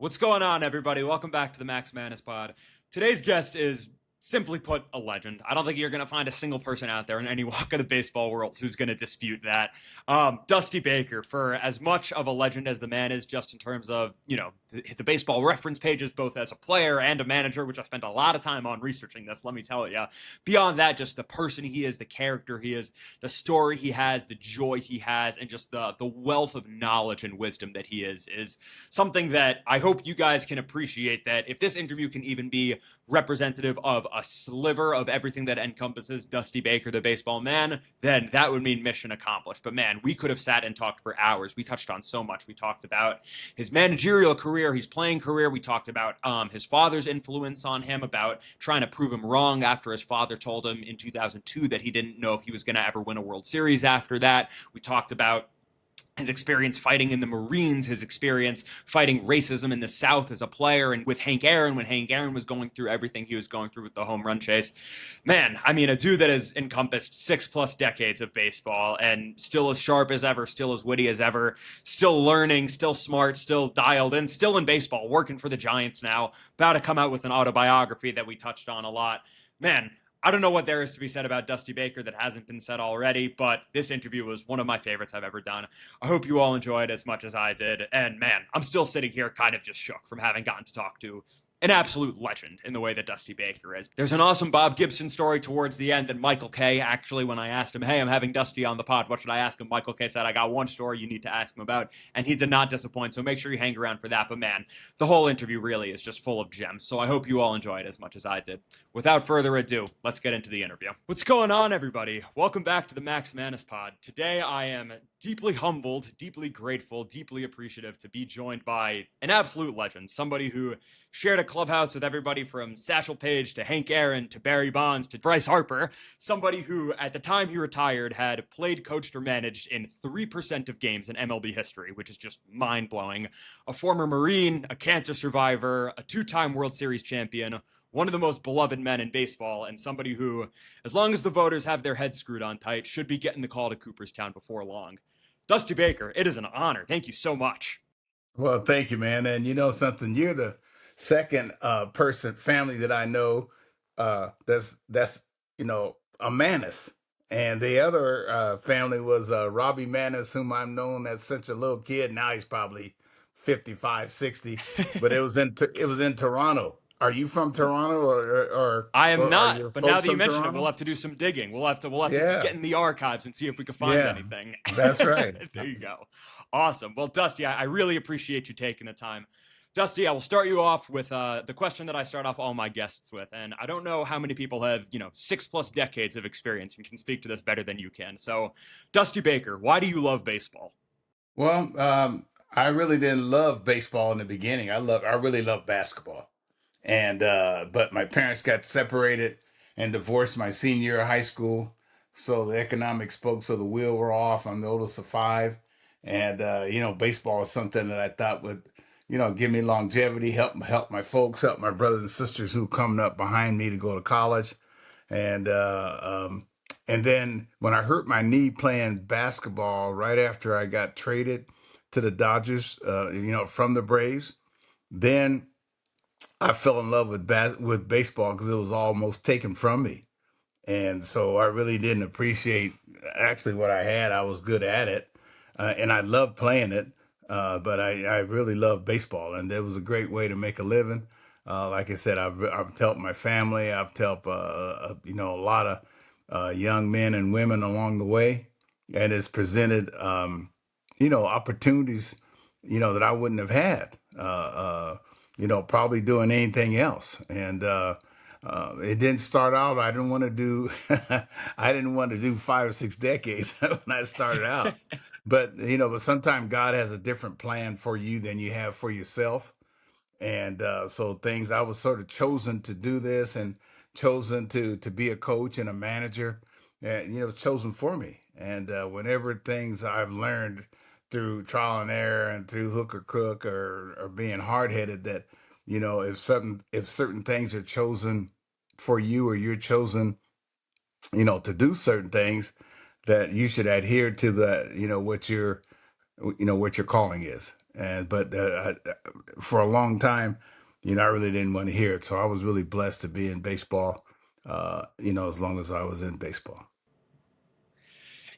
What's going on, everybody? Welcome back to the Max Manus Pod. Today's guest is, simply put, a legend. I don't think you're going to find a single person out there in any walk of the baseball world who's going to dispute that. Dusty Baker, for as much of a legend as the man is, just in terms of, the baseball reference pages, both as a player and a manager, which I spent a lot of time on researching this, let me tell you. Beyond that, just the person he is, the character he is, the story he has, the joy he has, and just the wealth of knowledge and wisdom that he is something that I hope you guys can appreciate, that if this interview can even be representative of a sliver of everything that encompasses Dusty Baker, the baseball man, then that would mean mission accomplished. But man, we could have sat and talked for hours. We touched on so much. We talked about his managerial career, his playing career. We talked about his father's influence on him, about trying to prove him wrong after his father told him in 2002 that he didn't know if he was going to ever win a World Series after that. We talked about his experience fighting in the Marines, his experience fighting racism in the South as a player, and with Hank Aaron, when Hank Aaron was going through everything he was going through with the home run chase. Man, I mean, a dude that has encompassed 6+ decades of baseball and still as sharp as ever, still as witty as ever, still learning, still smart, still dialed in, still in baseball, working for the Giants now, about to come out with an autobiography that we touched on a lot. Man, I don't know what there is to be said about Dusty Baker that hasn't been said already, but this interview was one of my favorites I've ever done. I hope you all enjoyed as much as I did. And man, I'm still sitting here kind of just shook from having gotten to talk to an absolute legend in the way that Dusty Baker is. There's an awesome Bob Gibson story towards the end that Michael K. actually, when I asked him, hey, I'm having Dusty on the pod, what should I ask him? Michael K. said, I got one story you need to ask him about, and he did not disappoint, so make sure you hang around for that. But man, the whole interview really is just full of gems, so I hope you all enjoy it as much as I did. Without further ado, let's get into the interview. What's going on, everybody? Welcome back to the Max Manus Pod. Today I am deeply humbled, deeply grateful, deeply appreciative to be joined by an absolute legend, somebody who shared a clubhouse with everybody from Satchel Paige to Hank Aaron to Barry Bonds to Bryce Harper, somebody who, at the time he retired, had played, coached, or managed in 3% of games in MLB history, which is just mind-blowing. A former Marine, a cancer survivor, a 2-time World Series champion, one of the most beloved men in baseball, and somebody who, as long as the voters have their heads screwed on tight, should be getting the call to Cooperstown before long. Dusty Baker, it is an honor. Thank you so much. Well, thank you, man. And you know something, you're the second family that I know that's a Manis. And the other family was Robbie Manis, whom I've known as such a little kid. Now he's probably 55, 60. But it was in Toronto. Are you from Toronto, I am or are not, your but now folks that you from mention it, we'll Toronto? have to do some digging. We'll have to Yeah, get in the archives and see if we can find yeah, anything. that's right. There you go. Awesome. Well, Dusty, I really appreciate you taking the time. Dusty, I will start you off with the question that I start off all my guests with, and I don't know how many people have 6+ decades of experience and can speak to this better than you can. So, Dusty Baker, why do you love baseball? Well, I really didn't love baseball in the beginning. I really love basketball. And but my parents got separated and divorced my senior year of high school. So the economics spoke, so the wheel were off. I'm the oldest of five. And baseball is something that I thought would, give me longevity, help my folks, help my brothers and sisters who coming up behind me to go to college. And and then when I hurt my knee playing basketball right after I got traded to the Dodgers, from the Braves, then I fell in love with baseball because it was almost taken from me. And so I really didn't appreciate actually what I had. I was good at it, and I loved playing it. But I really loved baseball, and it was a great way to make a living. Like I said, I've helped my family. I've helped a lot of young men and women along the way, and it's presented opportunities that I wouldn't have had. Probably doing anything else. And it didn't start out. I didn't want to do. I didn't want to do 5 or 6 decades when I started out. But sometimes God has a different plan for you than you have for yourself. And so things I was sort of chosen to do this and chosen to be a coach and a manager, and chosen for me. And whenever things I've learned through trial and error and through hook or crook or being hard headed, that if certain things are chosen for you, or you're chosen to do certain things, that you should adhere to the what your calling is. And but for a long time, I really didn't want to hear it. So I was really blessed to be in baseball. As long as I was in baseball.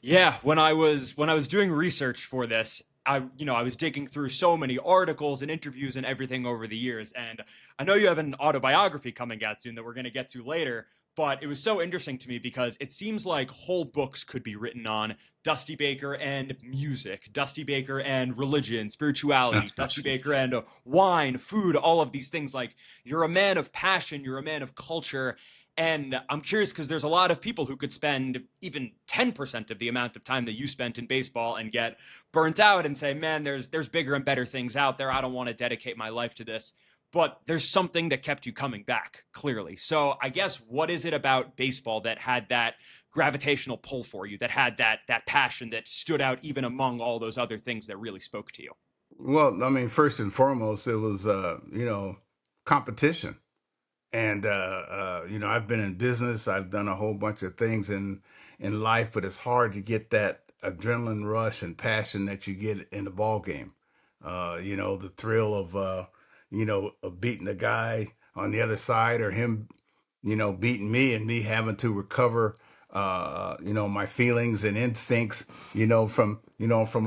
Yeah, when I was doing research for this, I was digging through so many articles and interviews and everything over the years, and I know you have an autobiography coming out soon that we're going to get to later, but it was so interesting to me because it seems like whole books could be written on Dusty Baker and music, Dusty Baker and religion, spirituality, Dusty Baker and wine, food, all of these things. Like, you're a man of passion, you're a man of culture, and I'm curious because there's a lot of people who could spend even 10% of the amount of time that you spent in baseball and get burnt out and say, man, there's bigger and better things out there. I don't want to dedicate my life to this. But there's something that kept you coming back, clearly. So I guess, what is it about baseball that had that gravitational pull for you, that had that passion that stood out even among all those other things that really spoke to you? Well, I mean, first and foremost, it was competition. And I've been in business. I've done a whole bunch of things in life, but it's hard to get that adrenaline rush and passion that you get in the ball game. The thrill of beating a guy on the other side, or him, beating me, and me having to recover, my feelings and instincts, from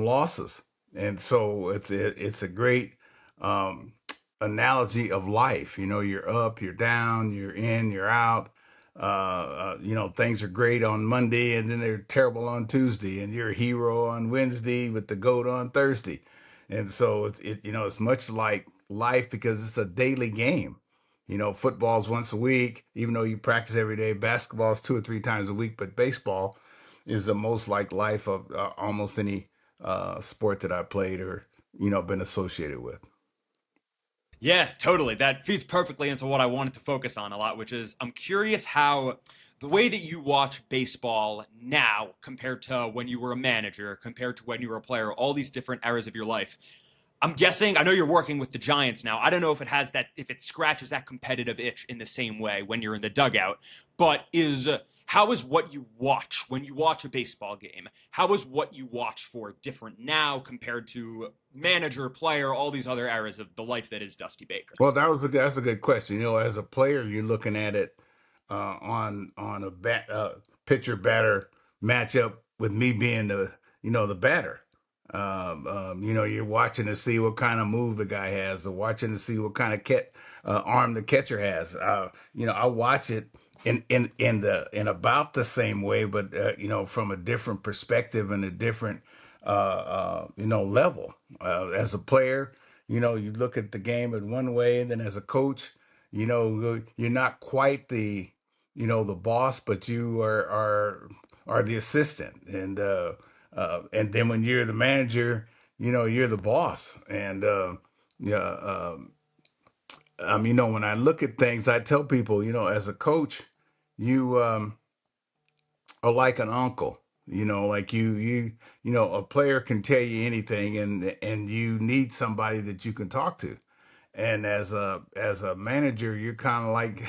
losses. And so it's a great um, analogy of life. You're up, you're down, you're in, you're out. Things are great on Monday and then they're terrible on Tuesday, and you're a hero on Wednesday with the goat on Thursday. And so it's much like life because it's a daily game. Football's once a week, even though you practice every day. Basketball's 2 or 3 times a week, but baseball is the most like life of almost any sport that I played or been associated with. Yeah, totally. That feeds perfectly into what I wanted to focus on a lot, which is, I'm curious how the way that you watch baseball now compared to when you were a manager, compared to when you were a player, all these different eras of your life. I'm guessing, I know you're working with the Giants now. I don't know if if it scratches that competitive itch in the same way when you're in the dugout, but how is what you watch when you watch a baseball game? How is what you watch for different now compared to manager, player, all these other eras of the life that is Dusty Baker? Well, that's a good question. As a player, you're looking at it on a pitcher batter matchup with me being the batter. You're watching to see what kind of move the guy has, or watching to see what kind of arm the catcher has. I watch it in about the same way, but from a different perspective and a different level. As a player, you look at the game in one way, and then as a coach, you're not quite the boss, but you are the assistant, and then when you're the manager, you're the boss. And yeah, when I look at things, I tell people, as a coach, you are like an uncle. Like a player can tell you anything, and you need somebody that you can talk to. And as a manager, you're kind of like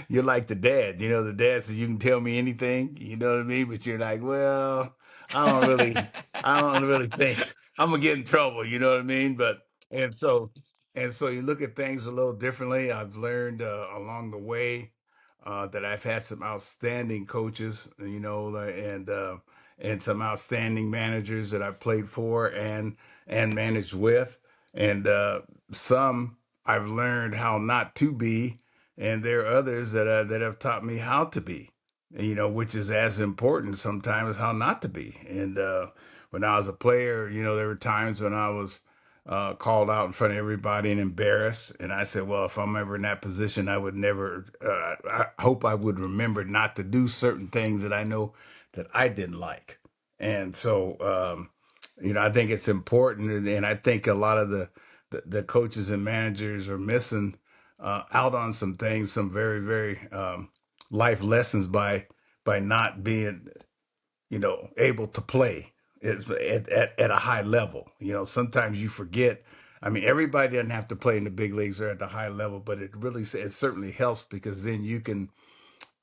you're like the dad. The dad says you can tell me anything. You know what I mean? But you're like, well, I don't really, I don't really think I'm gonna get in trouble. You know what I mean? But and so and so you look at things a little differently. I've learned along the way that I've had some outstanding coaches. And some outstanding managers that I've played for and managed with, and some I've learned how not to be, and there are others that have taught me how to be. Which is as important sometimes as how not to be. And when I was a player, there were times when I was called out in front of everybody and embarrassed. And I said, well, if I'm ever in that position, I would never. I hope I would remember not to do certain things that I know that I didn't like. And so, I think it's important, and I think a lot of the coaches and managers are missing out on some things, some very, very life lessons by not being, able to play at a high level. Sometimes you forget. I mean, everybody doesn't have to play in the big leagues or at the high level, but it certainly helps because then you can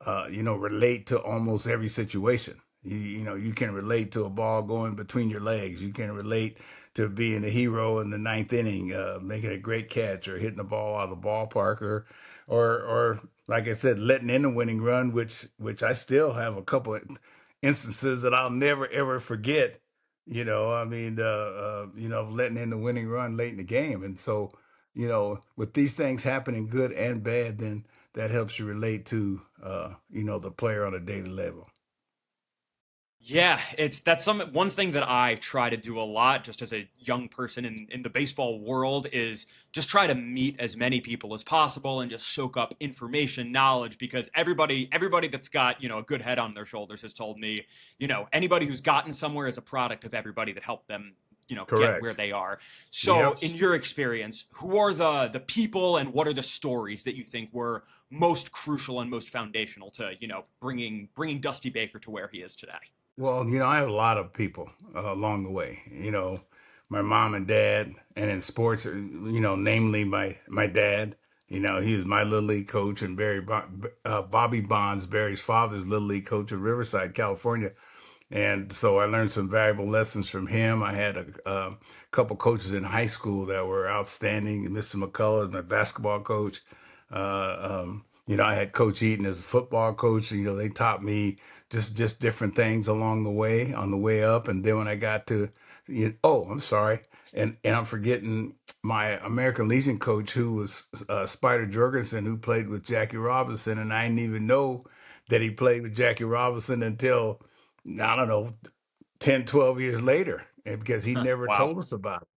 relate to almost every situation. You can relate to a ball going between your legs. You can relate to being a hero in the ninth inning, making a great catch or hitting the ball out of the ballpark, or like I said, letting in a winning run, which I still have a couple of instances that I'll never ever forget. Letting in the winning run late in the game, and so with these things happening, good and bad, then that helps you relate to the player on a daily level. Yeah, that's some one thing that I try to do a lot just as a young person in the baseball world is just try to meet as many people as possible and just soak up information, knowledge, because everybody that's got, a good head on their shoulders has told me, anybody who's gotten somewhere is a product of everybody that helped them, get where Correct. they are. So Yep. in your experience, who are the people and what are the stories that you think were most crucial and most foundational to, bringing Dusty Baker to where he is today? Well, I have a lot of people along the way. My mom and dad, and in sports, namely my dad. He was my little league coach, and Bobby Bonds, Barry's father's little league coach in Riverside, California. And so I learned some valuable lessons from him. I had a couple coaches in high school that were outstanding. Mr. McCullough, my basketball coach. I had Coach Eaton as a football coach. They taught me just different things along the way, on the way up. And then when I got to, I'm sorry, and I'm forgetting my American Legion coach, who was Spider Jorgensen, who played with Jackie Robinson, and I didn't even know that he played with Jackie Robinson until I don't know, 10, 12 years later, and because he never Wow. told us about it.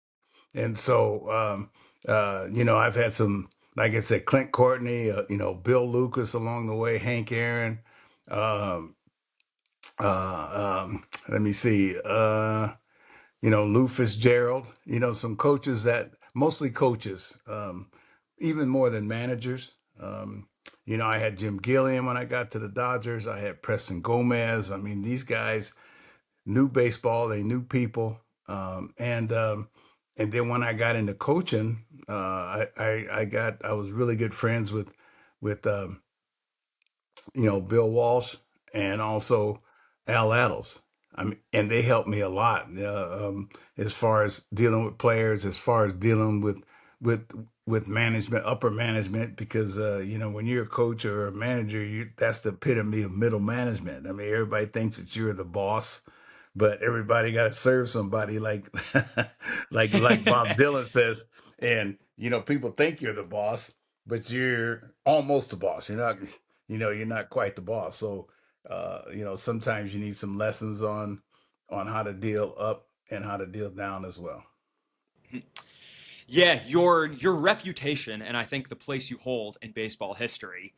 And so, I've had some, like I said, Clint Courtney, Bill Lucas along the way, Hank Aaron, um, let me see, Lou Fitzgerald, some coaches that mostly coaches, even more than managers. I had Jim Gilliam when I got to the Dodgers. I had Preston Gomez. I mean, these guys knew baseball, they knew people, and then when I got into coaching, I was really good friends with Bill Walsh and also Al Addles. I mean, and they helped me a lot as far as dealing with players, as far as dealing with with management, upper management, because when you're a coach or a manager, that's the epitome of middle management. I mean, everybody thinks that you're the boss, but everybody got to serve somebody, like like Bob Dylan says. And people think you're the boss, but you're almost the boss. You're not quite the boss. So sometimes you need some lessons on how to deal up and how to deal down as well. Yeah, your reputation and I think the place you hold in baseball history.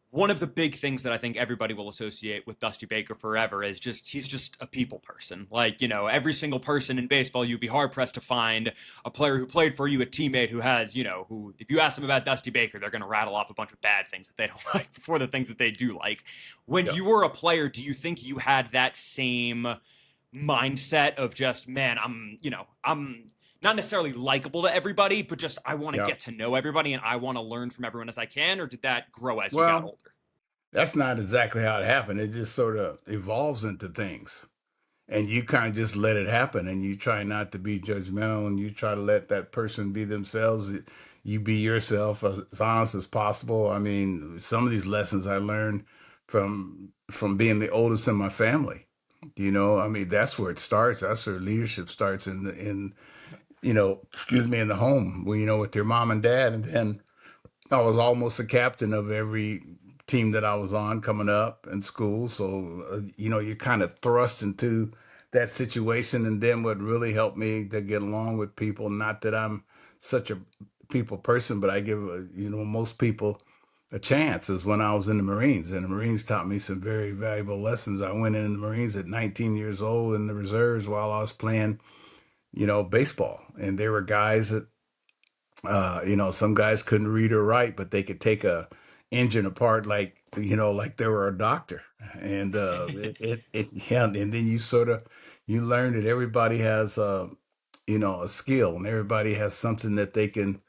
One of the big things that I think everybody will associate with Dusty Baker forever is just he's just a people person. Like, every single person in baseball, you'd be hard pressed to find a player who played for you, a teammate who has, who if you ask them about Dusty Baker, they're going to rattle off a bunch of bad things that they don't like before the things that they do like. When Yeah. you were a player, do you think you had that same mindset of just, man, I'm not necessarily likable to everybody, but just I want to Yeah. get to know everybody and I want to learn from everyone as I can? Or did that grow as you got Well, older? that's not exactly how it happened. It just sort of evolves into things. And you kind of just let it happen, and you try not to be judgmental, and you try to let that person be themselves. You be yourself, as honest as possible. I mean, some of these lessons I learned from being the oldest in my family. I mean, that's where it starts. That's where leadership starts excuse me, in the home, with your mom and dad. And then I was almost a captain of every team that I was on coming up in school. So, you're kind of thrust into that situation. And then what really helped me to get along with people, not that I'm such a people person, but I give, most people a chance, is when I was in the Marines. And the Marines taught me some very valuable lessons. I went in the Marines at 19 years old in the reserves while I was playing, baseball. And there were guys that some guys couldn't read or write, but they could take a engine apart like they were a doctor. And yeah, and then you learn that everybody has a skill, and everybody has something that they can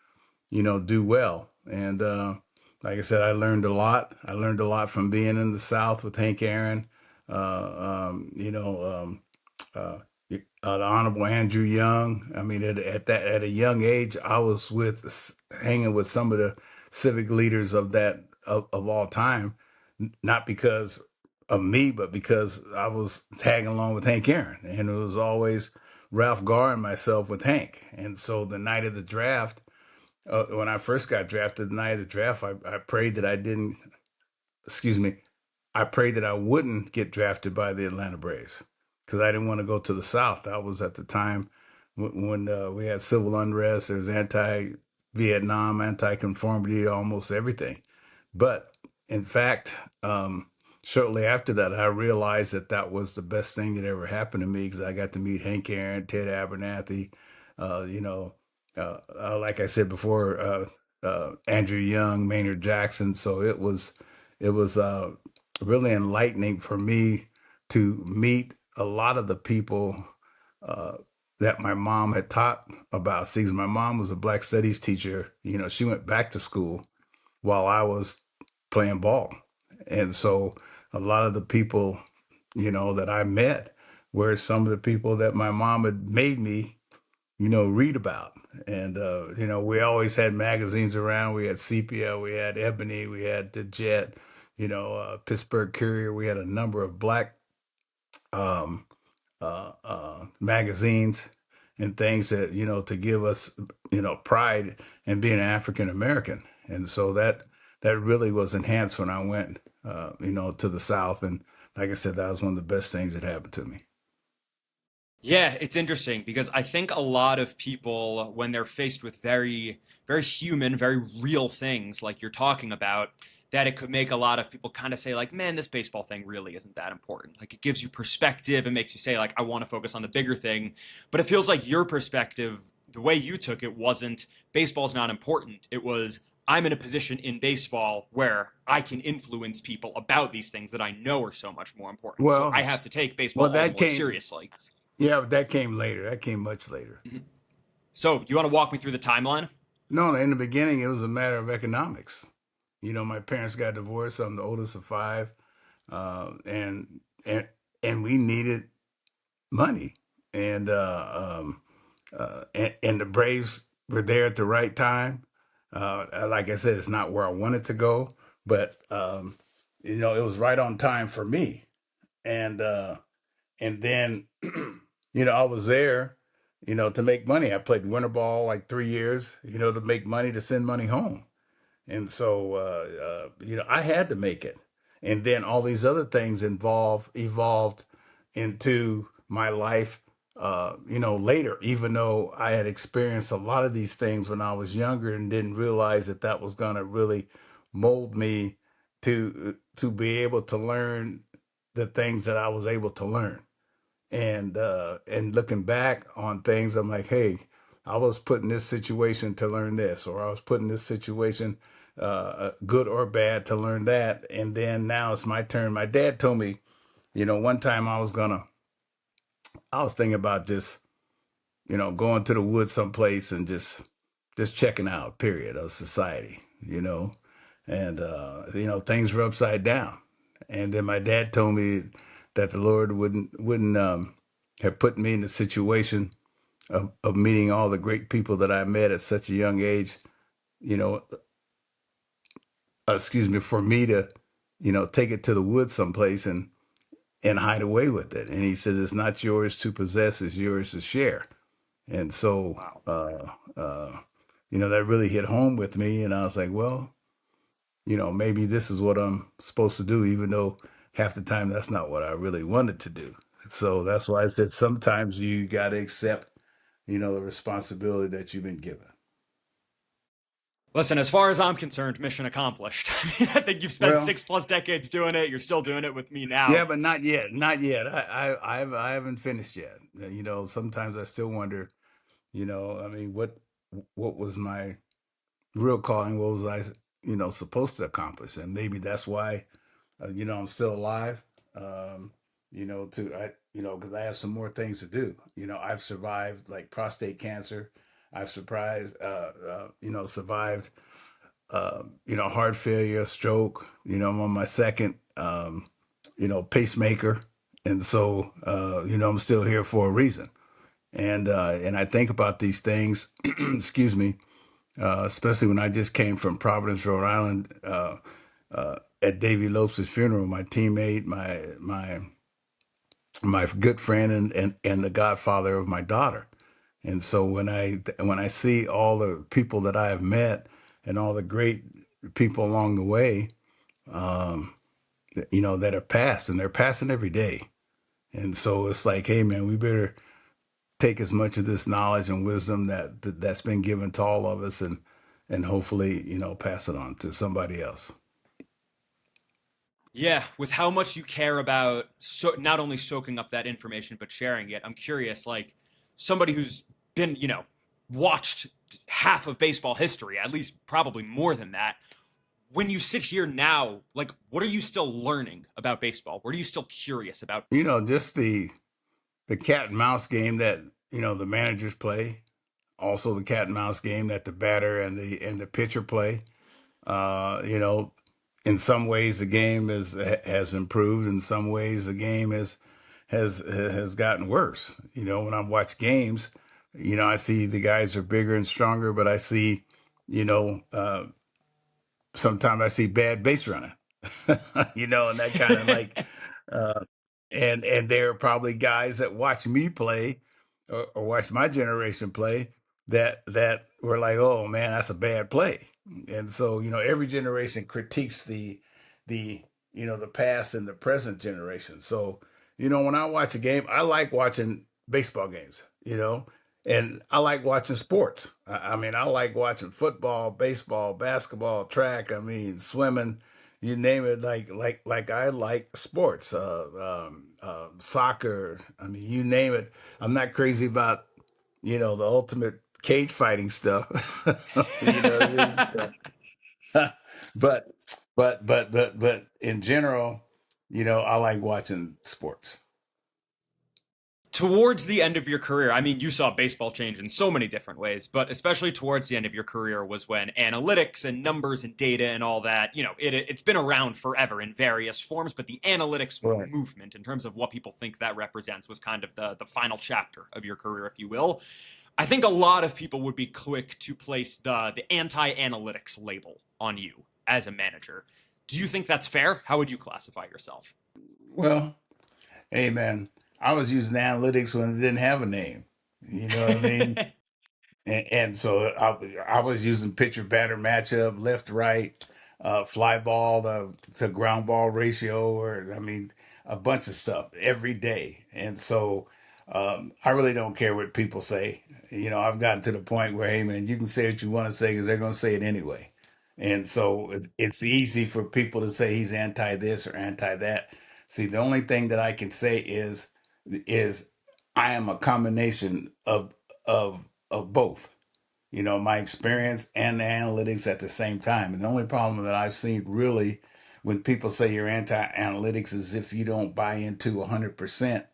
do well. And like I said, I learned a lot. I learned a lot from being in the South with Hank Aaron. You know, uh, the Honorable Andrew Young. I mean, at a young age, I was hanging with some of the civic leaders of all time, not because of me, but because I was tagging along with Hank Aaron, and it was always Ralph Garr and myself with Hank. And so the night of the draft, when I first got drafted, the night of the draft, I prayed that I didn't. Excuse me. I prayed that I wouldn't get drafted by the Atlanta Braves because I didn't want to go to the South. That was at the time when we had civil unrest. There was anti-Vietnam, anti-conformity, almost everything. But in fact, shortly after that, I realized that that was the best thing that ever happened to me because I got to meet Hank Aaron, Ted Abernathy, you know, like I said before, Andrew Young, Maynard Jackson. So it was really enlightening for me to meet a lot of the people uh, that my mom had taught about. See, my mom was a black studies teacher. She went back to school while I was playing ball. And so a lot of the people, that I met were some of the people that my mom had made me, read about. And, we always had magazines around. We had Sepia, we had Ebony, we had The Jet, Pittsburgh Courier. We had a number of black um, magazines and things that to give us pride in being African American, and so that really was enhanced when I went to the South, and like I said, that was one of the best things that happened to me. Yeah, it's interesting because I think a lot of people, when they're faced with very, very human, very real things like you're talking about, that it could make a lot of people kind of say, like, man, this baseball thing really isn't that important. Like, it gives you perspective and makes you say, like, I want to focus on the bigger thing. But it feels like your perspective, the way you took it, wasn't baseball's not important. It was, I'm in a position in baseball where I can influence people about these things that I know are so much more important. So I Well, have to take baseball well, all the that more came, seriously. yeah, but that came later. That came much later. Mhm. So, you want to walk me through the timeline? No, in the beginning, it was a matter of economics. My parents got divorced. I'm the oldest of five, and and we needed money, and and the Braves were there at the right time. Like I said, it's not where I wanted to go, but it was right on time for me. And then I was there, to make money. I played winter ball like 3 years, to make money to send money home. And so, I had to make it. And then all these other things evolved into my life, later, even though I had experienced a lot of these things when I was younger and didn't realize that that was going to really mold me to be able to learn the things that I was able to learn. And looking back on things, I'm like, hey, I was put in this situation to learn this, or I was put in this situation, good or bad, to learn that. And then now it's my turn. My dad told me, one time I was thinking about just, going to the woods someplace and just checking out, period, of society, and things were upside down. And then my dad told me that the Lord wouldn't have put me in the situation of meeting all the great people that I met at such a young age, you know, excuse me, for me to, take it to the woods someplace and hide away with it. And he said, it's not yours to possess, it's yours to share. And so, Wow. that really hit home with me. And I was like, well, maybe this is what I'm supposed to do, even though half the time that's not what I really wanted to do. So that's why I said sometimes you got to accept, the responsibility that you've been given. Listen, as far as I'm concerned, mission accomplished. I mean, I think you've spent Well, 6+ decades doing it. You're still doing it with me yeah, now. but not yet, not yet. I haven't finished yet. Sometimes I still wonder, I mean, what was my real calling? What was I, supposed to accomplish? And maybe that's why I'm still alive. Um, because I have some more things to do. I've survived like prostate cancer. I've survived, heart failure, stroke. I'm on my second pacemaker. And so, I'm still here for a reason. And I think about these things, excuse me, especially when I just came from Providence, Rhode Island, at Davy Lopes' funeral. My teammate, my good friend, and the godfather of my daughter. And so when I see all the people that I have met and all the great people along the way, um, that have passed, and they're passing every day. And so it's like, hey man, we better take as much of this knowledge and wisdom that's been given to all of us, and hopefully, pass it on to somebody else. Yeah, with how much you care about not only soaking up that information but sharing it, I'm curious, like somebody who's been, watched half of baseball history, at least probably more than that. When you sit here now, like what are you still learning about baseball? What are you still curious about? Just the cat and mouse game that the managers play, also the cat and mouse game that the batter and the pitcher play. Uh, you know, in some ways the game has improved. In some ways the game has gotten worse. When I watch games, I see the guys are bigger and stronger, but I see, you know, uh, sometimes I see bad base running, and that kind of like, uh, and there are probably guys that watch me play, or watch my generation play, that were like, oh man, that's a bad play. And so, every generation critiques the past and the present generation. So, when I watch a game, I like watching baseball games, and I like watching sports. I mean, I like watching football, baseball, basketball, track. I mean, swimming, you name it. Like I like sports, soccer. I mean, you name it. I'm not crazy about the ultimate cage fighting stuff. You know what I mean? So, but but in general, I like watching sports. Towards the end of your career, I mean, you saw baseball change in so many different ways, but especially towards the end of your career was when analytics and numbers and data and all that, it's been around forever in various forms, but the analytics Right. movement in terms of what people think that represents was kind of the final chapter of your career, if you will. I think a lot of people would be quick to place the anti-analytics label on you as a manager. Do you think that's fair? How would you classify yourself? Well, hey man, I was using analytics when it didn't have a name. You know what I mean? And so I was using pitcher batter matchup, left right, fly ball to ground ball ratio, or I mean, a bunch of stuff every day. And so I really don't care what people say. I've gotten to the point where, hey man, you can say what you want to say because they're going to say it anyway. And so it's easy for people to say he's anti this or anti that. See, the only thing that I can say is I am a combination of both, my experience and the analytics at the same time. And the only problem that I've seen really when people say you're anti-analytics is if you don't buy into 100%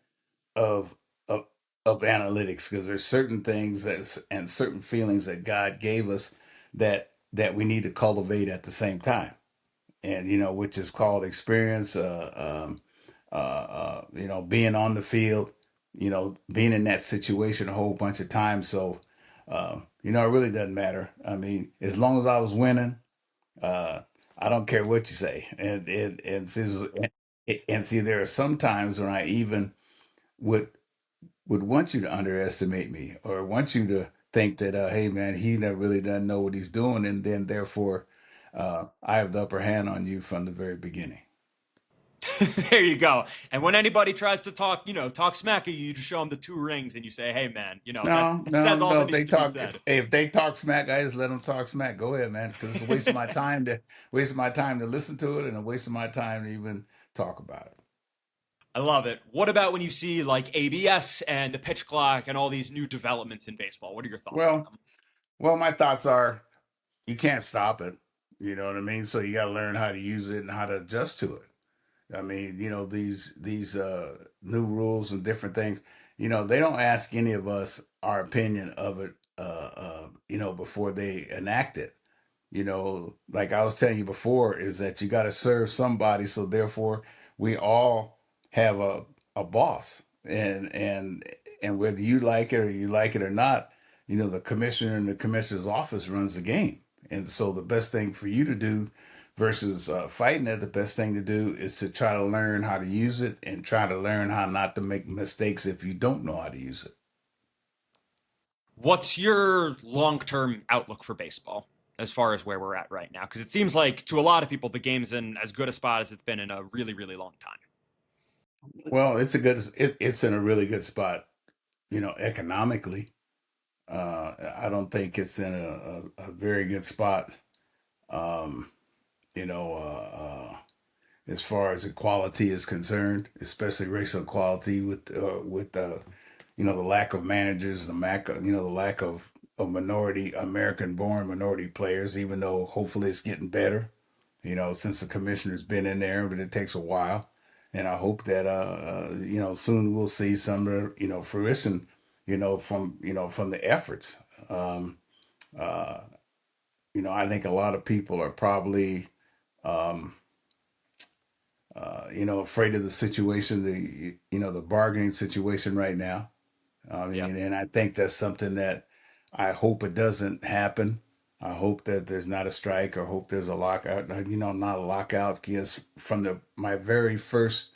of of of analytics, because there's certain things and certain feelings that God gave us that we need to cultivate at the same time, and which is called experience, being on the field, being in that situation a whole bunch of times. So it really doesn't matter. I mean, as long as I was winning, uh I don't care what you say. And see, there are some times when I even would want you to underestimate me, or want you to think that, hey man, he never really doesn't know what he's doing, and then therefore I have the upper hand on you from the very beginning. There you go. And when anybody tries to talk, talk smack at you, you just show them the two rings and you say, "Hey, man, No, that no, says all no. that If needs they to be talk, said." if they talk smack, I just let them talk smack. Go ahead, man, because it's a waste of my time to listen to it, and a waste of my time to even talk about it. I love it. What about when you see like ABS and the pitch clock and all these new developments in baseball? What are your thoughts on Well, them? my thoughts are you can't stop it. You know what I mean? So you got to learn how to use it and how to adjust to it. I mean, these new rules and different things. They don't ask any of us our opinion of it. Before they enact it. Like I was telling you before, is that you got to serve somebody. So therefore, we all have a boss, and whether you like it or you like it or not, the commissioner and the commissioner's office runs the game. And so the best thing for you to do versus fighting it, the best thing to do is to try to learn how to use it and try to learn how not to make mistakes if you don't know how to use it. What's your long-term outlook for baseball as far as where we're at right now? Because it seems like to a lot of people the game's in as good a spot as it's been in a really, really long time. Well, it's in a really good spot, economically. I don't think it's in a very good spot, um, you know, uh, uh, as far as equality is concerned, especially racial equality with the lack of managers, the lack of minority American born minority players. Even though hopefully it's getting better, since the commissioner's been in there, but it takes a while. And I hope that soon we'll see some fruition, from the efforts. Um, uh, I think a lot of people are probably um, afraid of the situation, the bargaining situation right now. I Yeah. mean, and I think that's something that I hope it doesn't happen. I hope that there's not a strike, or hope there's a lockout. Not a lockout, because from my very first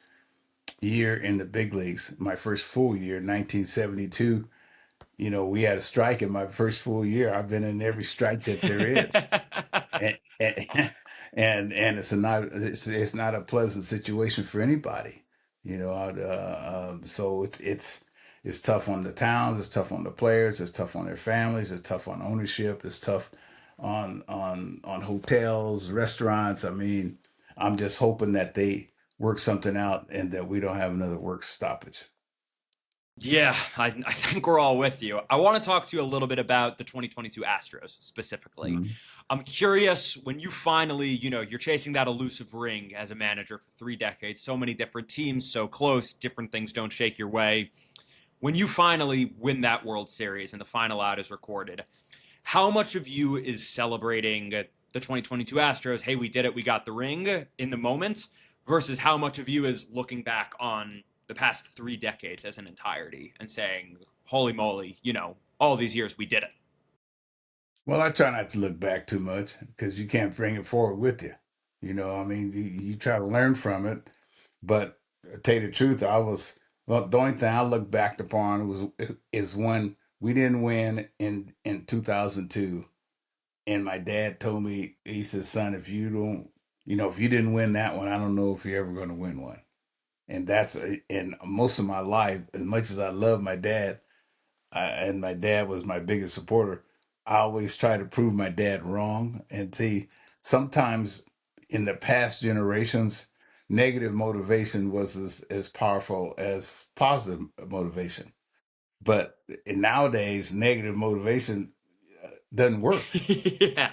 year in the big leagues, my first full year, 1972, we had a strike in my first full year. I've been in every strike that there is. and and and it's not a pleasant situation for anybody, so it's tough on the towns, it's tough on the players, it's tough on their families, it's tough on ownership, it's tough on hotels, restaurants. I mean, I'm just hoping that they work something out and that we don't have another work stoppage. Yeah, I think we're all with you. I want to talk to you a little bit about the 2022 Astros specifically. Mhm. I'm curious when you finally, you're chasing that elusive ring as a manager for 3 decades, so many different teams, so close, different things don't shake your way. When you finally win that World Series and the final out is recorded, how much of you is celebrating the 2022 Astros? Hey, we did it, we got the ring in the moment, versus how much of you is looking back on the past 3 decades as an entirety and saying, holy moly, all these years we did it. Well, I try not to look back too much because you can't bring it forward with you. I mean, you try to learn from it. But to tell you the truth, well, the only thing I look back upon is when we didn't win in 2002, and my dad told me, he says, "Son, if you didn't win that one, I don't know if you're ever going to win one." And that's in most of my life, as much as I love my dad, and my dad was my biggest supporter, I always try to prove my dad wrong. And see, sometimes in the past generations, negative motivation was as powerful as positive motivation. But nowadays, negative motivation doesn't work. Yeah.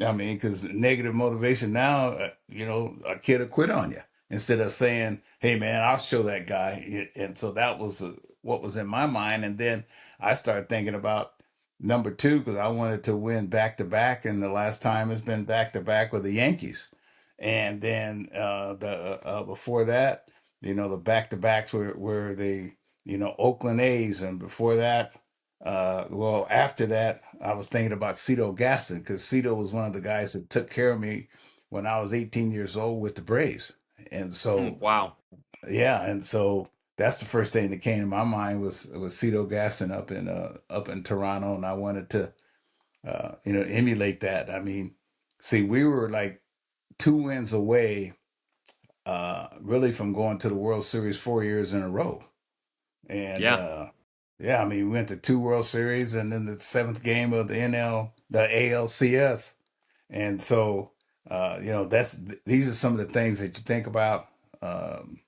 I mean, because negative motivation now, a kid will quit on you instead of saying, "Hey, man, I'll show that guy." And so that was what was in my mind. And then I started thinking about number two because I wanted to win back to back, and the last time has been back to back with the Yankees. And then the before that, the back to backs were the Oakland A's, and before that. Well, after that, I was thinking about Cito Gaston because Cito was one of the guys that took care of me when I was 18 years old with the Braves. And so, Wow. yeah, and so that's the first thing that came to my mind was Cito Gaston up in Toronto, and I wanted to emulate that. I mean, see, we were like 2 wins away, really from going to the World Series 4 years in a row. And Yeah. yeah, I mean, we went to two World Series and then the seventh game of the ALCS. And so, these are some of the things that you think about. Um,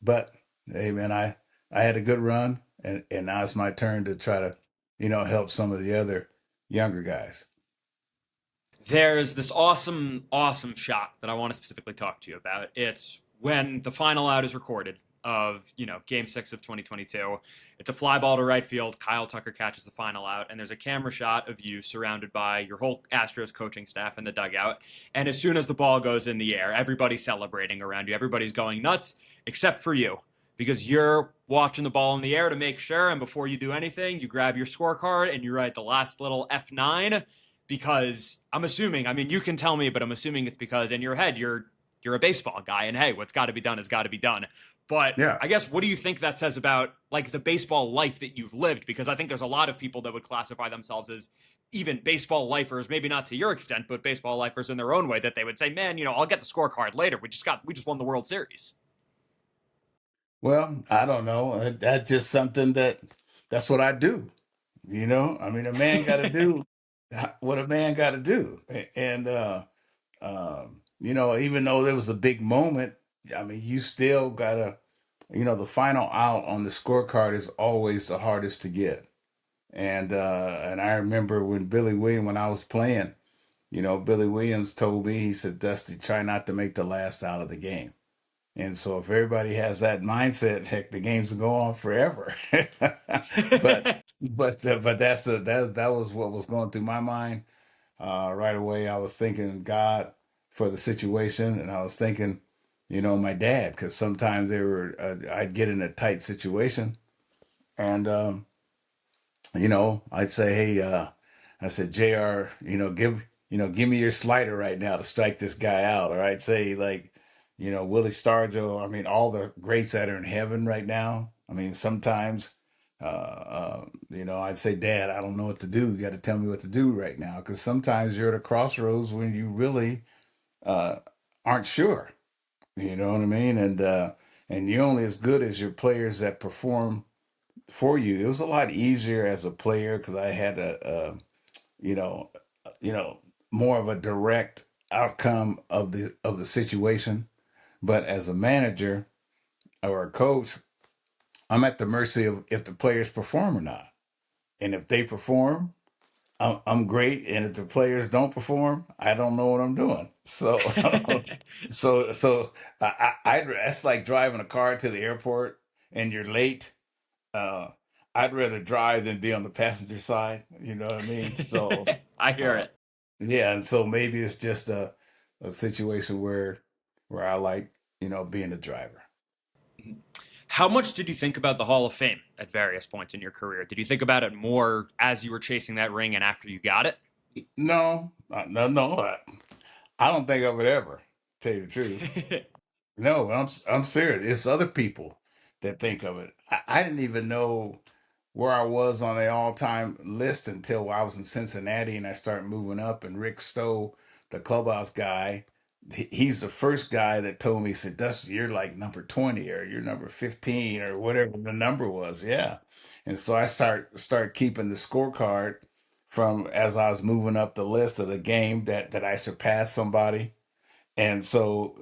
but hey, man, I had a good run, and now it's my turn to try to, help some of the other younger guys. There's this awesome, awesome shot that I want to specifically talk to you about. It's when the final out is recorded. of, game 6 of 2022. It's a fly ball to right field. Kyle Tucker catches the final out, and there's a camera shot of you surrounded by your whole Astros coaching staff in the dugout. And as soon as the ball goes in the air, everybody's celebrating around you. Everybody's going nuts, except for you, because you're watching the ball in the air to make sure. And before you do anything, you grab your scorecard and you write the last little F9, because I'm assuming, I mean, you can tell me, but I'm assuming it's because in your head you're a baseball guy, and hey, what's got to be done has got to be done. But Yeah. I guess, what do you think that says about like the baseball life that you've lived? Because I think there's a lot of people that would classify themselves as even baseball lifers, maybe not to your extent, but baseball lifers in their own way, that they would say, man, I'll get the scorecard later. We just won the World Series. Well, I don't know. That's just something that's what I do. I mean, a man got to do what a man got to do. And, even though there was a big moment, I mean, you still got to, the final out on the scorecard is always the hardest to get. And I remember when when I was playing, Billy Williams told me, he said, Dusty, try not to make the last out of the game. And so if everybody has that mindset, heck, the games will go on forever. But that was what was going through my mind. Right away, I was thinking God for the situation, and I was thinking, my dad, because sometimes I'd get in a tight situation, and I'd say, hey, I said, JR, give me your slider right now to strike this guy out. Or I'd say, like, Willie Stargell, I mean, all the greats that are in heaven right now. I mean, sometimes, I'd say, Dad, I don't know what to do. You got to tell me what to do right now. Because sometimes you're at a crossroads when you really uh, aren't sure. You know what I mean? And you're only as good as your players that perform for you. It was a lot easier as a player because I had you know, you know, more of a direct outcome of the situation. But as a manager or a coach, I'm at the mercy of if the players perform or not. And if they perform, I'm great. And if the players don't perform, I don't know what I'm doing. So, so that's like driving a car to the airport and you're late. uh, I'd rather drive than be on the passenger side. You know what I mean? So, I hear uh, it. yeah, and so maybe it's just a situation where I like being a driver. How much did you think about the Hall of Fame at various points in your career? Did you think about it more as you were chasing that ring and after you got it? No, no, no. I don't think I would ever tell you the truth. No, I'm serious. It's other people that think of it. I didn't even know where I was on the all-time list until I was in Cincinnati and I started moving up. And Rick Stowe, the clubhouse guy, he's the first guy that told me, he said, Dusty, you're like number 20 or you're number 15 or whatever the number was. Yeah. And so I start keeping the scorecard from as I was moving up the list of the game that I surpassed somebody. And so,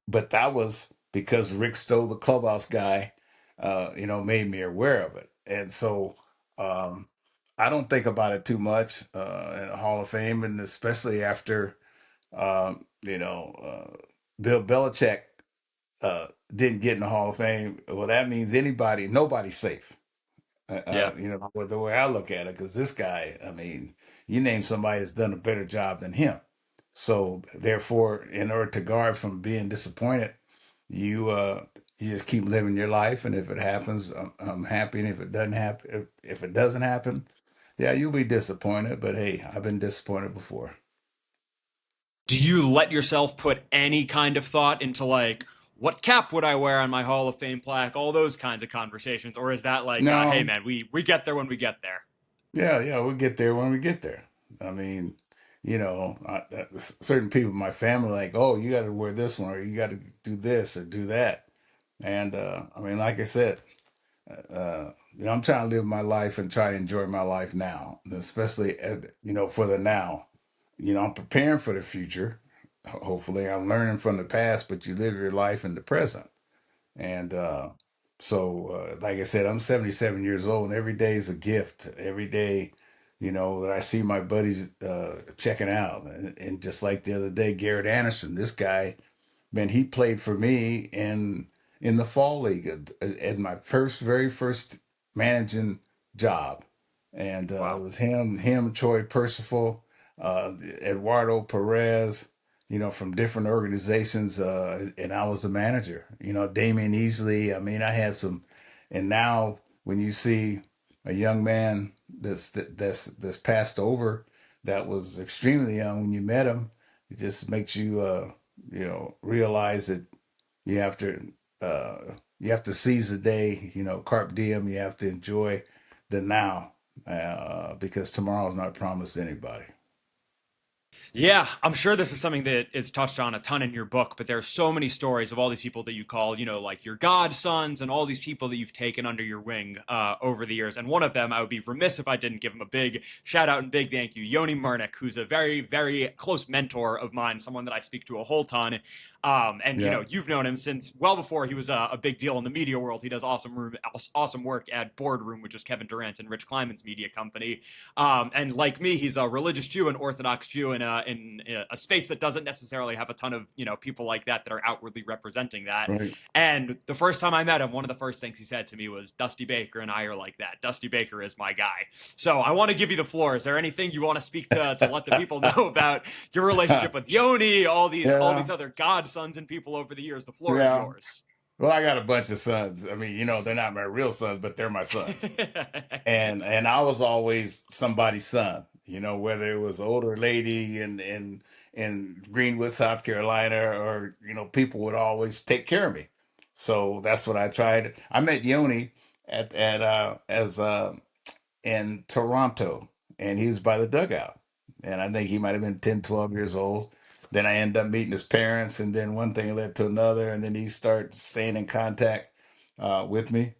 but that was because Rick Stowe, the clubhouse guy, made me aware of it. And so, um, I don't think about it too much in the Hall of Fame, and especially after, Bill Belichick didn't get in the Hall of Fame. Well, that means nobody's safe. Yeah. With the way I look at it, because this guy, I mean, you name somebody that's done a better job than him. So therefore, in order to guard from being disappointed, you you just keep living your life, and if it happens, I'm happy, and if it doesn't happen, if it doesn't happen, yeah, you'll be disappointed. But hey, I've been disappointed before. Do you let yourself put any kind of thought into like, what cap would I wear on my Hall of Fame plaque? All those kinds of conversations, or is that like, hey No, man, we get there when we get there? yeah, yeah, we'll get there when we get there. I mean, certain people in my family like, oh, you got to wear this one, or you got to do this or do that. And I mean, like I said, I'm trying to live my life and try to enjoy my life now, especially for the now. I'm preparing for the future. Hopefully, I'm learning from the past, but you live your life in the present. And like I said, I'm 77 years old, and every day is a gift. Every day, that I see my buddies checking out, and just like the other day, Garrett Anderson, this guy, man, he played for me, and in the fall league at my very first managing job, and it Wow. was him, Troy Percival, Eduardo Perez, from different organizations, and I was the manager. Damian Easley. I mean, I had some, and now when you see a young man that's passed over, that was extremely young when you met him, it just makes you realize that you have to you have to seize the day, carpe diem. You have to enjoy the now, because tomorrow is not promised to anybody. Yeah, I'm sure this is something that is touched on a ton in your book, but there's so many stories of all these people that you call, like your godsons and all these people that you've taken under your wing over the years. And one of them, I would be remiss if I didn't give him a big shout out and big thank you, Yoni Murnick, who's a very, very close mentor of mine, someone that I speak to a whole ton. And Yeah, you've known him since well before he was a big deal in the media world. He does awesome work at Boardroom, which is Kevin Durant and Rich Kleiman's media company. And like me, he's a religious Jew, an Orthodox Jew, in a space that doesn't necessarily have a ton of people like that are outwardly representing that. right. And the first time I met him, one of the first things he said to me was, "Dusty Baker and I are like that. Dusty Baker is my guy." So I want to give you the floor. Is there anything you want to speak to let the people know about your relationship with Yoni, all these Yeah, other godsons and people over the years? The floor is yeah. yours. Well, I got a bunch of sons. I mean, they're not my real sons, but they're my sons. And I was always somebody's son, whether it was an older lady in Greenwood, South Carolina, or people would always take care of me. So that's what I tried. I met Yoni at as in Toronto, and he was by the dugout. And I think he might have been 10, 12 years old. Then I ended up meeting his parents, and then one thing led to another, and then he started staying in contact with me.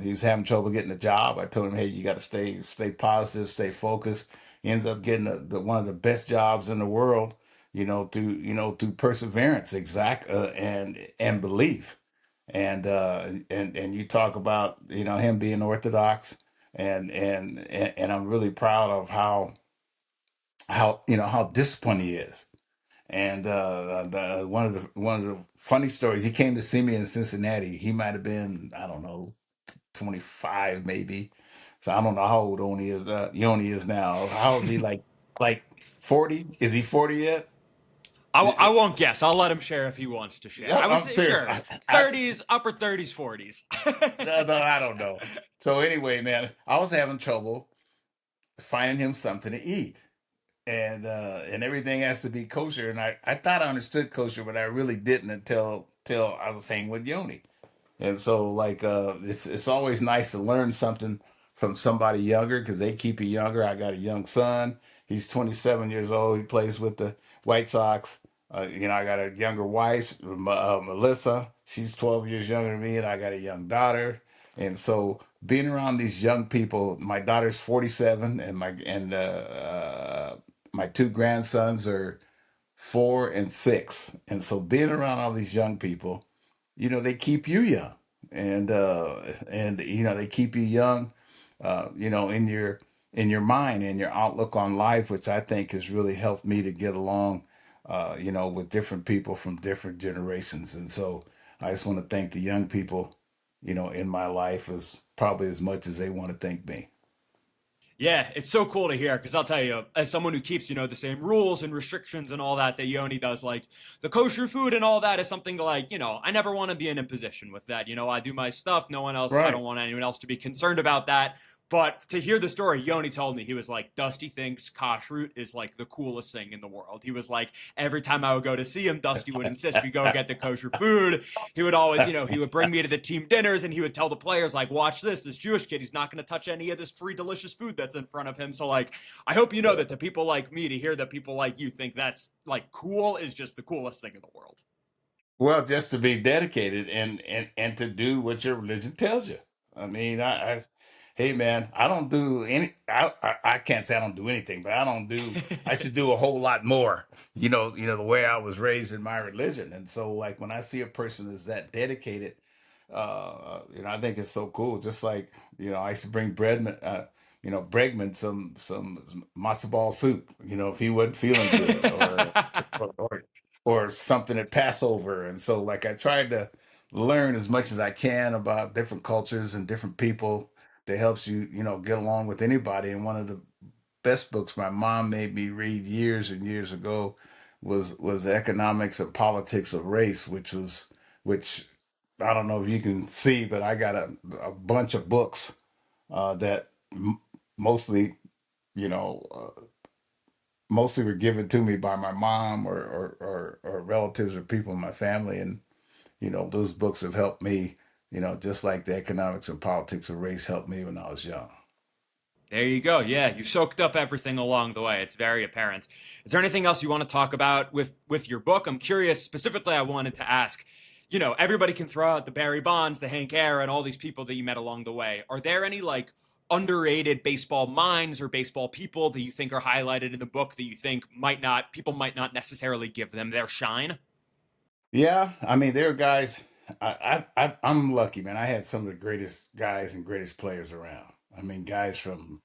He was having trouble getting a job. I told him, "Hey, you got to stay positive, stay focused." He ends up getting one of the best jobs in the world, through perseverance, and belief. And you talk about him being Orthodox, and I'm really proud of how disciplined he is. And one of the funny stories, he came to see me in Cincinnati. He might have been, I don't know, 25 maybe. So I don't know how old Yoni is now. How old is he, like 40? Is he 40 yet? I won't guess. I'll let him share if he wants to share. Yeah, I would I'm say serious. sure. 30s, upper 30s, 40s. No, I don't know. So anyway, man, I was having trouble finding him something to eat. And everything has to be kosher. And I thought I understood kosher, but I really didn't until I was hanging with Yoni. And so, like, it's always nice to learn something from somebody younger, because they keep you younger. I got a young son. He's 27 years old. He plays with the White Sox. I got a younger wife, Melissa. She's 12 years younger than me, and I got a young daughter. And so, being around these young people, my daughter's 47, and my two grandsons are 4 and 6. And so, being around all these young people, they keep you young, and they keep you young, in your mind and your outlook on life, which I think has really helped me to get along, with different people from different generations. And so I just want to thank the young people, in my life, as probably as much as they want to thank me. Yeah, it's so cool to hear because I'll tell you, as someone who keeps, the same rules and restrictions and all that Yoni does, like the kosher food and all that is something like, I never want to be in a position with that. I do my stuff. No one else, I don't Right. want anyone else to be concerned about that. But to hear the story, Yoni told me, he was like, Dusty thinks kashrut is like the coolest thing in the world. He was like, every time I would go to see him, Dusty would insist we go get the kosher food. He would always, he would bring me to the team dinners and he would tell the players, like, watch this Jewish kid, he's not going to touch any of this free delicious food that's in front of him. So, like, I hope you know that to people like me, to hear that people like you think that's like cool is just the coolest thing in the world. Well, just to be dedicated and to do what your religion tells you. I mean, hey man, I don't do any. I can't say I don't do anything, but I don't do. I should do a whole lot more. The way I was raised in my religion, and so like when I see a person that's that dedicated, I think it's so cool. Just like I used to bring Bregman some matzo ball soup. If he wasn't feeling good, or or something at Passover. And so like I tried to learn as much as I can about different cultures and different people that helps you, get along with anybody. And one of the best books my mom made me read years and years ago was Economics and Politics of Race, which I don't know if you can see, but I got a bunch of books that mostly, you know, mostly were given to me by my mom or relatives or people in my family. And, those books have helped me, just like the Economics and Politics of Race helped me when I was young. There you go. Yeah, you soaked up everything along the way. It's very apparent. Is there anything else you want to talk about with your book? I'm curious. Specifically, I wanted to ask. Everybody can throw out the Barry Bonds, the Hank Aaron, all these people that you met along the way. Are there any like underrated baseball minds or baseball people that you think are highlighted in the book that you think might not necessarily give them their shine? Yeah, I mean, there are guys. I'm lucky, man. I had some of the greatest guys and greatest players around. I mean, guys from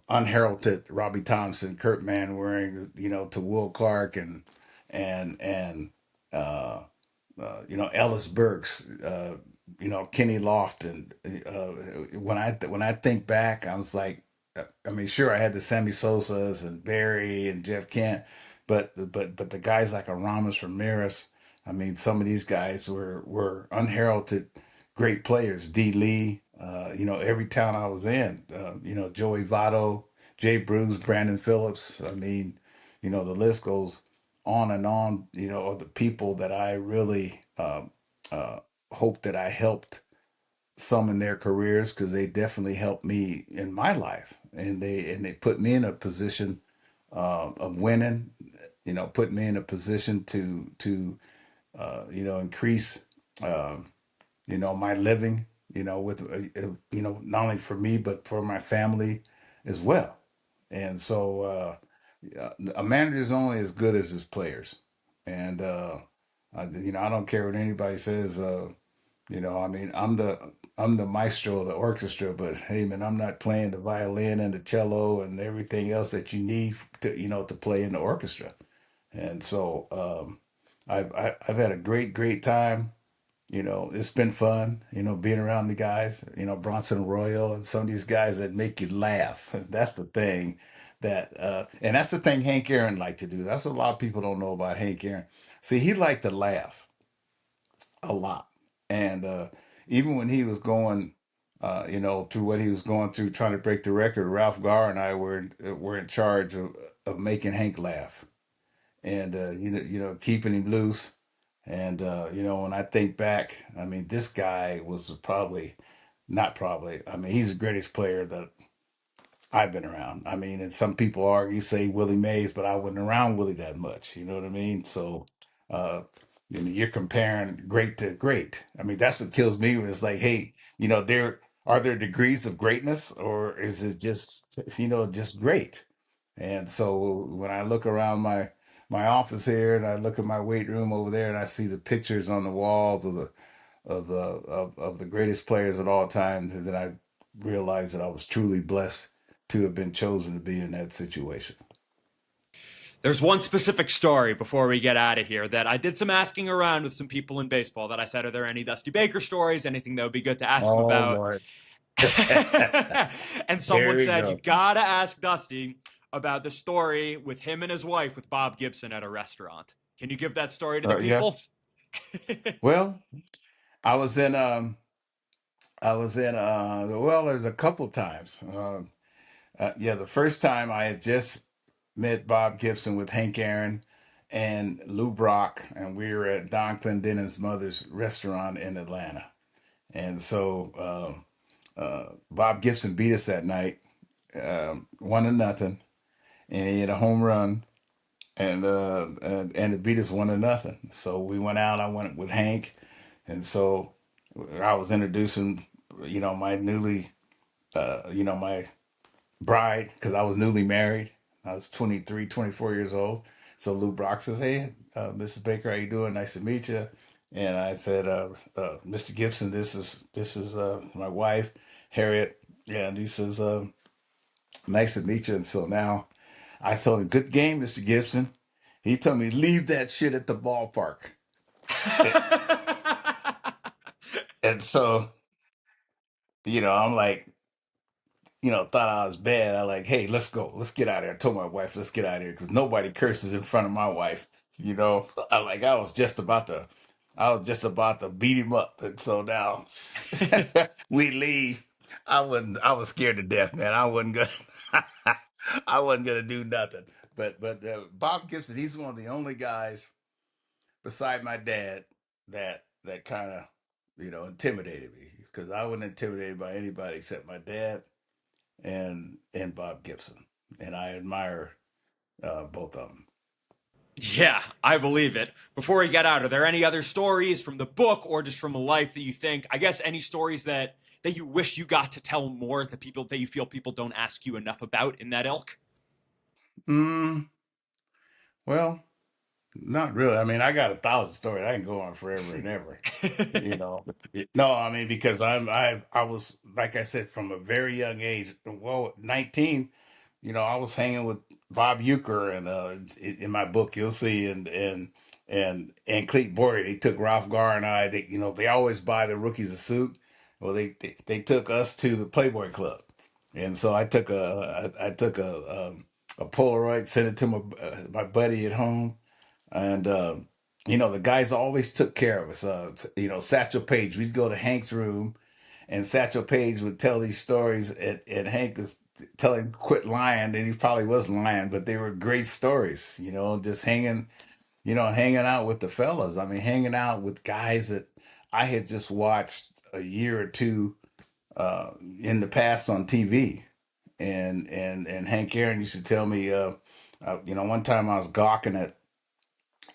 unheralded Robbie Thompson, Kurt Manwaring, to Will Clark and uh, Ellis Burks, Kenny Lofton. When I think back, I was like, I mean, sure, I had the Sammy Sosa's and Barry and Jeff Kent, but the guys like a Ramos Ramirez. I mean, some of these guys were unheralded great players. D. Lee, every town I was in, Joey Votto, Jay Bruce, Brandon Phillips. I mean, the list goes on and on, of the people that I really uh, hope that I helped some in their careers because they definitely helped me in my life, and they put me in a position of winning. Put me in a position to increase my living. With not only for me but for my family as well. And so a manager is only as good as his players. And I don't care what anybody says. I mean, I'm the maestro of the orchestra, but hey, man, I'm not playing the violin and the cello and everything else that you need to play in the orchestra. And so I've had a great time. It's been fun, being around the guys, Bronson Royal and some of these guys that make you laugh. That's the thing and that's the thing Hank Aaron liked to do. That's what a lot of people don't know about Hank Aaron. See, he liked to laugh a lot. And even when he was going, through what he was going through, trying to break the record, Ralph Garr and I were in charge of making Hank laugh and keeping him loose. And when I think back, I mean, this guy was probably not probably. I mean, he's the greatest player that I've been around. I mean, and some people argue, say Willie Mays, but I wasn't around Willie that much. You know what I mean? So, uh, you're comparing great to great. I mean, that's what kills me when it's like, hey, there degrees of greatness, or is it just just great? And so when I look around my office here, and I look at my weight room over there, and I see the pictures on the walls of the greatest players of all time, and then I realized that I was truly blessed to have been chosen to be in that situation. There's one specific story before we get out of here that I did some asking around with some people in baseball that I said, are there any Dusty Baker stories? Anything that would be good to ask him Oh about? Lord. And someone Here we said, you go. gotta ask Dusty about the story with him and his wife with Bob Gibson at a restaurant. Can you give that story to the Yeah. people? Well, I was in well, there's a couple times. Yeah, the first time I had just met Bob Gibson with Hank Aaron and Lou Brock, and we were at Don Clendenin's mother's restaurant in Atlanta. And so Bob Gibson beat us that night, 1-0, and he hit a home run, and it beat us 1-0. So we went out. I went with Hank, and so I was introducing, my newly, my bride, because I was newly married. I was 23, 24 years old. So Lou Brock says, "Hey, Mrs. Baker, how you doing? Nice to meet you." And I said, "Mr. Gibson, this is my wife, Harriet." Yeah, and he says, "Nice to meet you." And so now I told him, "Good game, Mr. Gibson." He told me, "Leave that shit at the ballpark." and so I'm like, thought I was bad. I like, hey, let's go, let's get out of here. I told my wife, let's get out of here because nobody curses in front of my wife. I was just about to beat him up, and so now we leave. I was scared to death, man. I wasn't gonna, I wasn't gonna do nothing. But Bob Gibson, he's one of the only guys beside my dad that kind of intimidated me because I wasn't intimidated by anybody except my dad and Bob Gibson, and I admire both of them. Yeah, I believe it. Before we get out, are there any other stories from the book or just from life that you think, I guess, any stories that you wish you got to tell more to people that you feel people don't ask you enough about in that ilk? Mm, well, not really. I mean, I got 1,000 stories. I can go on forever and ever. You know, no, I mean because I was like I said from a very young age. Well, 19. I was hanging with Bob Euchre, and in my book you'll see, and Cleet Boyer. They took Ralph Garr and I. They always buy the rookies a suit. Well, they took us to the Playboy Club, and so I took a Polaroid, sent it to my buddy at home, and the guys always took care of us. Satchel Paige. We'd go to Hank's room, and Satchel Paige would tell these stories, and Hank was telling quit lying, and he probably was lying, but they were great stories. Just hanging out with the fellas. I mean, hanging out with guys that I had just watched a year or two in the past on TV, and Hank Aaron used to tell me, one time I was gawking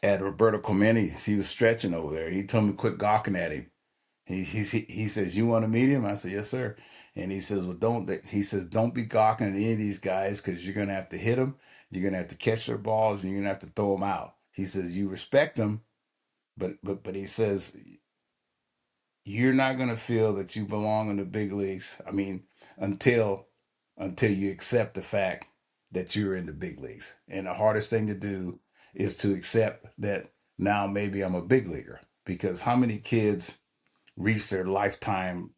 at Roberto Clemente. He was stretching over there. He told me quit gawking at him. He says, you want to meet him? I said, yes, sir. And he says, well, don't be gawking at any of these guys because you're going to have to hit them. You're going to have to catch their balls and you're going to have to throw them out. He says, you respect them, but he says, you're not going to feel that you belong in the big leagues. I mean, until you accept the fact that you're in the big leagues. And the hardest thing to do is to accept that now maybe I'm a big leaguer because how many kids reach their lifetime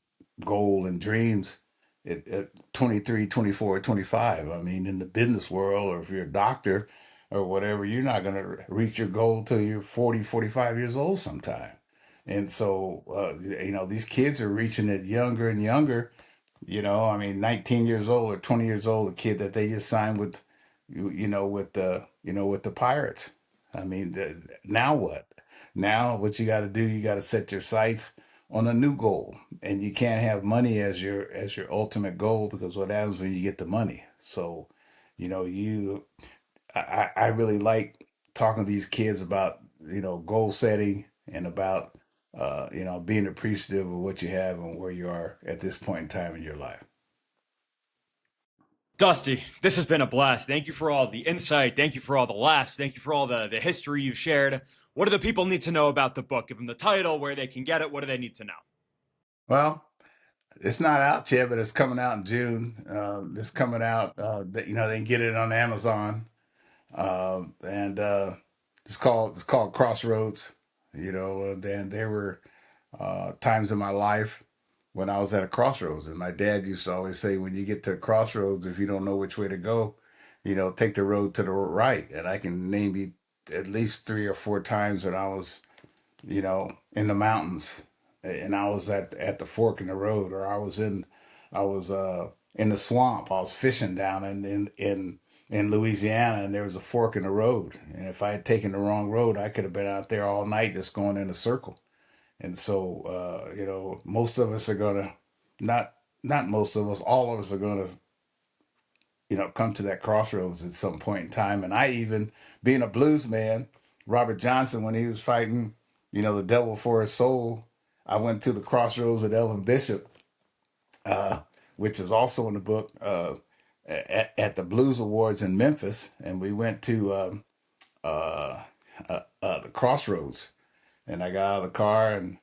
goal and dreams at 23, 24, 25? I mean, in the business world, or if you're a doctor or whatever, you're not going to reach your goal till you're 40, 45 years old sometime. And so, these kids are reaching it younger and younger. I mean, 19 years old or 20 years old, a kid that they just signed with, with the Pirates. I mean, now what? Now what you got to do? You got to set your sights on a new goal, and you can't have money as your ultimate goal because what happens when you get the money? So, you I really like talking to these kids about goal setting and about being appreciative of what you have and where you are at this point in time in your life. Dusty, this has been a blast. Thank you for all the insight. Thank you for all the laughs. Thank you for all the history you've shared. What do the people need to know about the book? Give them the title, where they can get it. What do they need to know? Well, it's not out yet, but it's coming out in June. It's coming out. That they can get it on Amazon, and it's called Crossroads. Then there were times in my life when I was at a crossroads, and my dad used to always say, when you get to the crossroads, if you don't know which way to go, take the road to the right. And I can name you at least 3 or 4 times when I was in the mountains, and I was at the fork in the road, or I was in the swamp. I was fishing down in Louisiana, and there was a fork in the road. And if I had taken the wrong road, I could have been out there all night just going in a circle. And so, most of us are gonna not not most of us, all of us are gonna come to that crossroads at some point in time. And I even, being a blues man, Robert Johnson, when he was fighting, the devil for his soul, I went to the crossroads with Elvin Bishop, uh, which is also in the book, at the Blues Awards in Memphis, and we went to uh, the crossroads. And I got out of the car, and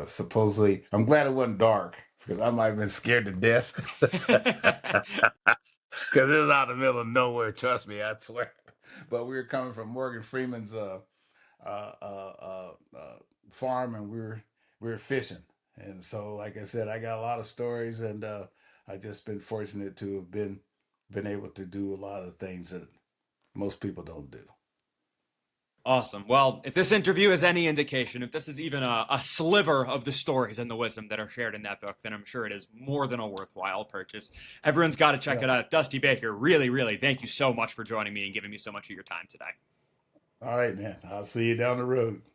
supposedly, I'm glad it wasn't dark because I might have been scared to death. Because it was out in the middle of nowhere. Trust me, I swear. But we were coming from Morgan Freeman's uh, uh, uh, uh, farm, and we were fishing, And so, like I said, I got a lot of stories, and I just been fortunate to have been able to do a lot of the things that most people don't do. Awesome. Well, if this interview is any indication, if this is even a sliver of the stories and the wisdom that are shared in that book, then I'm sure it is more than a worthwhile purchase. Everyone's got to check Yeah. it out. Dusty Baker, really, really, thank you so much for joining me and giving me so much of your time today. All right, man. I'll see you down the road.